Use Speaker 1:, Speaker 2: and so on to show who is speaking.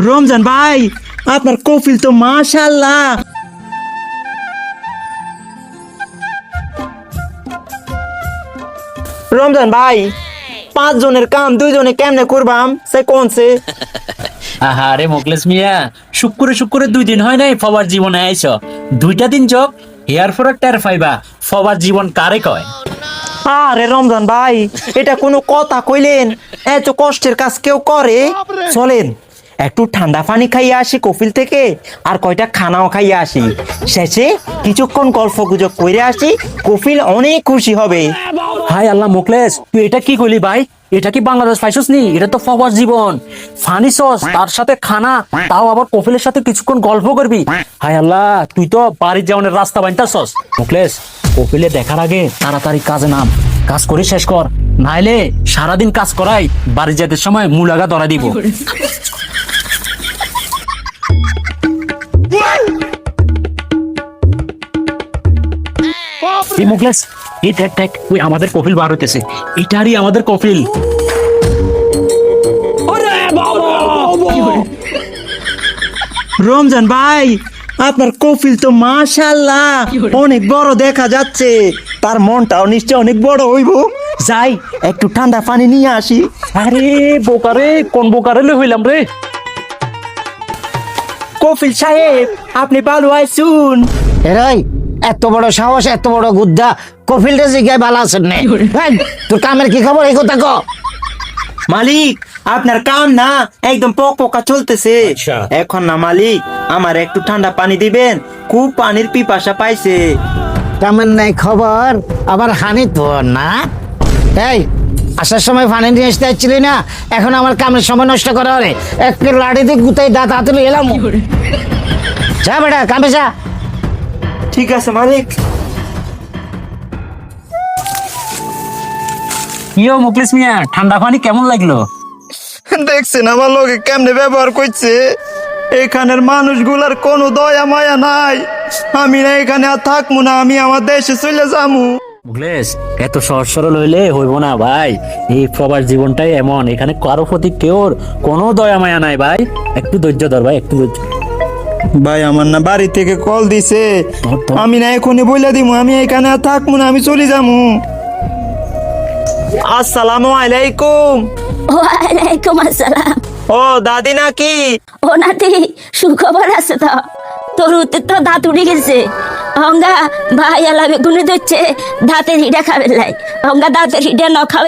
Speaker 1: রমজান ভাই, আপনার কফিল তো মাশাআল্লাহ। রমজান ভাই, 5 জনের কাম 2 জনে কেমনে করবাম সে কোনছে?
Speaker 2: আহারে মোকলেস মিয়া, শুক্রে শুক্রে 2 দিন হয় নাই ফবার জীবনে আইছ। 2টা দিন যোগ হেয়ার ফর টের পাইবা ফবার জীবন কারে কয়।
Speaker 1: আরে রমজান ভাই, এটা কোনো কথা কইলেন? এত কষ্টের কাজ কেউ করে? চলেন একটু ঠান্ডা পানি খাইয়ে আসি কফিল থেকে, আর কয়টা খানাও খাইয়ে আসি। শেষে কিছুক্ষণ গল্প গুজব করে আসি, কফিল অনেক খুশি হবে।
Speaker 2: হাই আল্লাহ মোকলেস, তুই এটা কি কইলি ভাই? এটা কি বাংলাদেশ পাইছস নি? এটা তো ফবার জীবন, ফানি সস তার সাথে খানা, তাও আবার কফিলের সাথে কিছুক্ষণ গল্প করবি। হাই আল্লাহ, তুই তো বাড়ির যাওয়ার রাস্তা বানতাছস। মোকলেস, কফিলে দেখার আগে তাড়াতাড়ি কাজে নাম, কাজ করে শেষ কর, নাইলে সারাদিন কাজ করাই বাড়ি যেতে সময় মুলাগা ধরা দিব। এই মুখলেস, এই দেখ দেখ, ওই আমাদের কফিল বার হইতেছে। এটারই আমাদের কফিল।
Speaker 1: রমজান ভাই, আপনার কফিল তো মাশাআল্লাহ অনেক বড় দেখা যাচ্ছে। তার মনটাও নিশ্চয় অনেক বড় হইব। যাই একটু ঠান্ডা পানি নিয়ে আসি।
Speaker 2: আরে বোকারে, কোন বোকারে লই হইলাম রে।
Speaker 1: কফিল সাহেব, আপনি ভালো আইছুন?
Speaker 3: এরাই এত বড় সাহস, এত বড় গুদ্দা, কফিলটা জিগায় ভালো আছেন না? তোর কামের কি খবর, এই কথা ক।
Speaker 1: মালিক, আপনার কাম না একদম পকা চলতেছে।
Speaker 2: আচ্ছা।
Speaker 1: এখন না মালিক, আমার একটু ঠান্ডা পানি দিবেন, খুব পানির পিপাসা পাইছে।
Speaker 3: কামের নাই খবর, আবার হানি তোর না? এই আসার সময় পানি নিয়ে আসতে চাচ্ছিলি না, এখন আমার কামের সময় নষ্ট করা হলে একটা লাড়ি দিয়ে গুতাই দাঁত হাতুলে এলাম। যা বেটা কামে যা।
Speaker 1: ঠিক আছে মালিক।
Speaker 2: ইয়ো মুখলেস মিয়া, ঠান্ডা পানি কেমন লাগলো?
Speaker 1: দেখছেন আমার লোকে কেমনে ব্যবহার করছে? এখানের মানুষগুলার কোনো দয়া মায়া নাই। আমি না এখানে আর থাকবো না, আমি আমার দেশে চলে যাবো।
Speaker 2: মুখলেস, এত সহজ সরল হইলে হইব না ভাই। এই প্রবাস জীবনটাই এমন, এখানে কারো প্রতি কেউ কোনো দয়া মায়া নাই ভাই। একটু ধৈর্য ধর ভাই, একটু ধৈর্য।
Speaker 1: ভাই আমার না বাড়ি থেকে কল দিছে,
Speaker 2: ধর।
Speaker 1: আমি না এখনই বইলা দিব আমি এখানে আর থাকবো না, আমি চলে যাবো। আসসালামু আলাইকুম।
Speaker 4: ওয়ালাইকুম আসসালাম।
Speaker 1: ও দাদি নাকি?
Speaker 4: ও নাতি, সুখবর আছে তো? তোর উত্তর তো দাঁত উড়ে গেছে। অঙ্গা ভাই আলামে গুনে দিচ্ছে দাঁতের হিডা খাবে লাই। অঙ্গা দাঁতের হিডা ন খাবে